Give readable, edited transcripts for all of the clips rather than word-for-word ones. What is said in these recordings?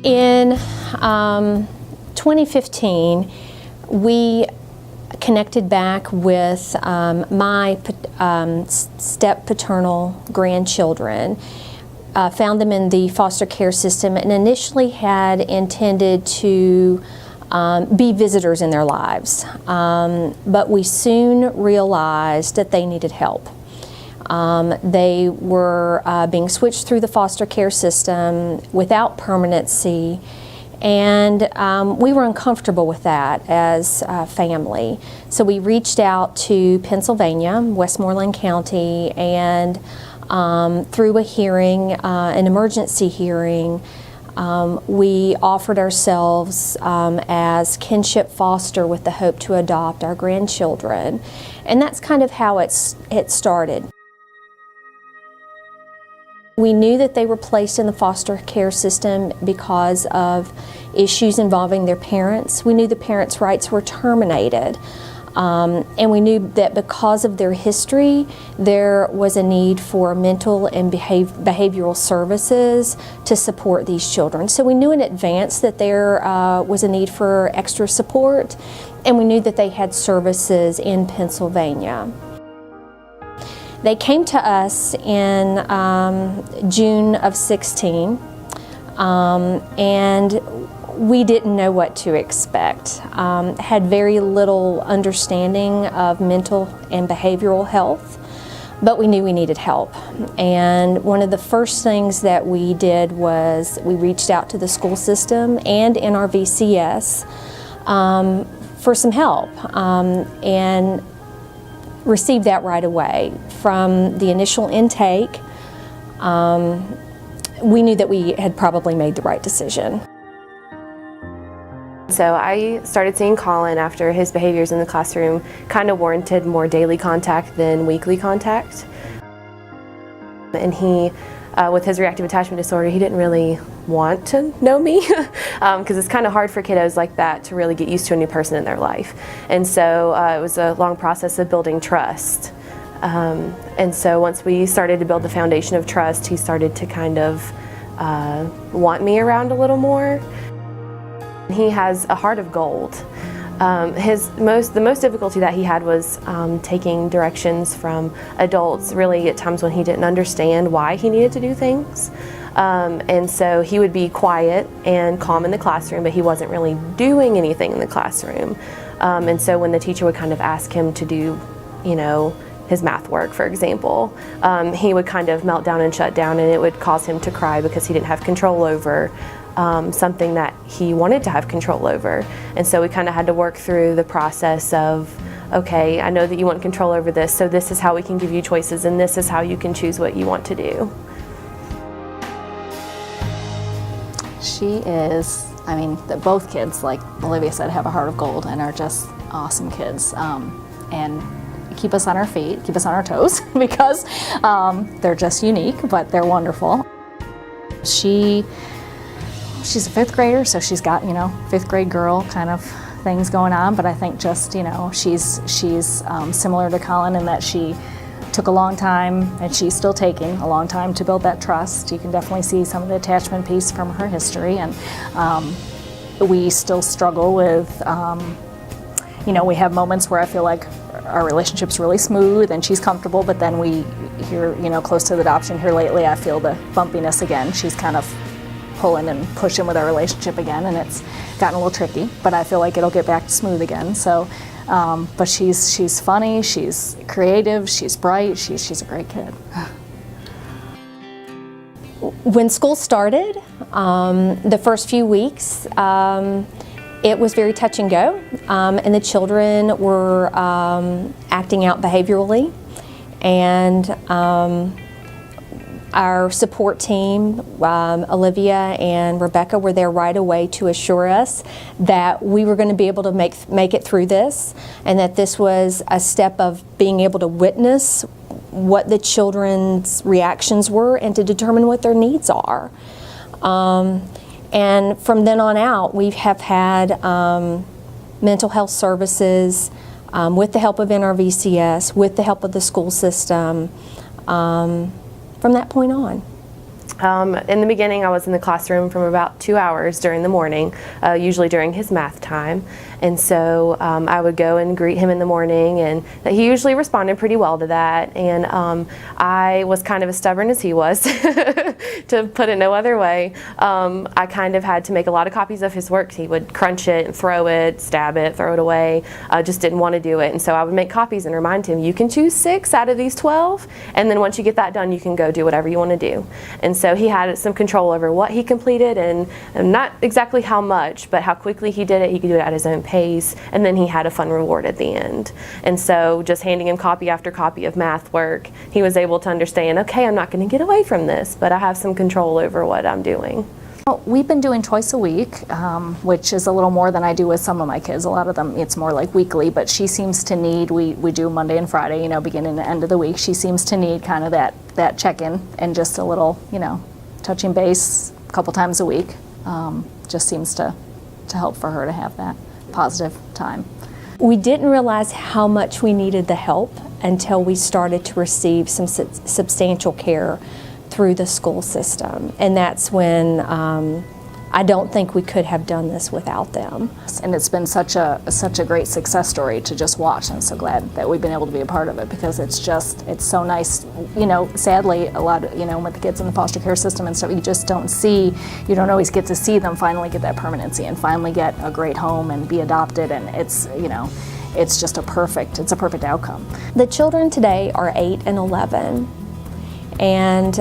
In 2015, we connected back with my step-paternal grandchildren, found them in the foster care system, and initially had intended to be visitors in their lives. But we soon realized that they needed help. They were being switched through the foster care system without permanency, and we were uncomfortable with that as a family. So we reached out to Pennsylvania, Westmoreland County, and through a hearing, an emergency hearing, we offered ourselves as kinship foster with the hope to adopt our grandchildren. And that's kind of how it started. We knew that they were placed in the foster care system because of issues involving their parents. We knew the parents' rights were terminated. And we knew that because of their history, there was a need for mental and behavioral services to support these children. So we knew in advance that there was a need for extra support, and we knew that they had services in Pennsylvania. They came to us in June of 16, and we didn't know what to expect. Had very little understanding of mental and behavioral health, but we knew we needed help. And one of the first things that we did was we reached out to the school system and NRVCS for some help, and received that right away. From the initial intake, we knew that we had probably made the right decision. So I started seeing Colin after his behaviors in the classroom kind of warranted more daily contact than weekly contact. And he, with his reactive attachment disorder, he didn't really want to know me because it's kind of hard for kiddos like that to really get used to a new person in their life. And so it was a long process of building trust. And so once we started to build the foundation of trust, he started to kind of want me around a little more. He has a heart of gold. The most difficulty that he had was taking directions from adults, really at times when he didn't understand why he needed to do things. And so he would be quiet and calm in the classroom, but he wasn't really doing anything in the classroom. And so when the teacher would kind of ask him to do, his math work, for example, he would kind of melt down and shut down, and it would cause him to cry because he didn't have control over something that he wanted to have control over. And so we kind of had to work through the process of, okay, I know that you want control over this, so this is how we can give you choices, and this is how you can choose what you want to do. She is, both kids, like Olivia said, have a heart of gold and are just awesome kids. And keep us on our feet, keep us on our toes, because they're just unique, but they're wonderful. She's a fifth grader, so she's got, fifth grade girl kind of things going on, but I think just, she's similar to Colin in that she took a long time, and she's still taking a long time to build that trust. You can definitely see some of the attachment piece from her history, and we still struggle with, we have moments where I feel like our relationship's really smooth and she's comfortable, but then we here, close to the adoption here lately, I feel the bumpiness again. She's kind of pulling and pushing with our relationship again, and it's gotten a little tricky, but I feel like it'll get back to smooth again. So, but she's funny, she's creative, she's bright, she's a great kid. When school started, the first few weeks, it was very touch and go, and the children were acting out behaviorally, and our support team, Olivia and Rebecca, were there right away to assure us that we were going to be able to make it through this, and that this was a step of being able to witness what the children's reactions were and to determine what their needs are. And from then on out, we have had mental health services with the help of NRVCS, with the help of the school system, from that point on. In the beginning, I was in the classroom from about 2 hours during the morning, usually during his math time. And so I would go and greet him in the morning, and he usually responded pretty well to that. And I was kind of as stubborn as he was, to put it no other way. I kind of had to make a lot of copies of his work. He would crunch it and throw it, stab it, throw it away. Just didn't want to do it. And so I would make copies and remind him, you can choose 6 out of these 12, and then once you get that done, you can go do whatever you want to do. And so he had some control over what he completed, and not exactly how much, but how quickly he did it. He could do it at his own pace, and then he had a fun reward at the end. And so just handing him copy after copy of math work, he was able to understand, okay, I'm not going to get away from this, but I have some control over what I'm doing. Well, we've been doing twice a week, which is a little more than I do with some of my kids. A lot of them, it's more like weekly, but she seems to need, we do Monday and Friday, you know, beginning and end of the week. She seems to need kind of that check-in and just a little, you know, touching base a couple times a week. Just seems to help for her to have that positive time. We didn't realize how much we needed the help until we started to receive some substantial care through the school system, and that's when I don't think we could have done this without them. And it's been such a great success story to just watch. I'm so glad that we've been able to be a part of it, because it's so nice. You know, sadly, a lot of, you know, with the kids in the foster care system and stuff, you don't always get to see them finally get that permanency and finally get a great home and be adopted, and it's, you know, it's just a perfect outcome. The children today are 8 and 11, and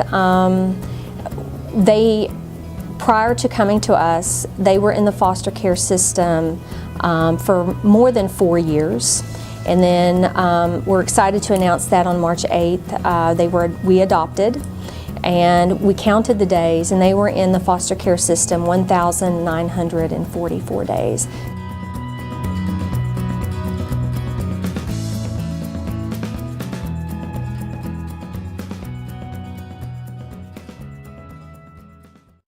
prior to coming to us, they were in the foster care system for more than 4 years. And then we're excited to announce that on March 8th, we adopted, and we counted the days, and they were in the foster care system 1,944 days.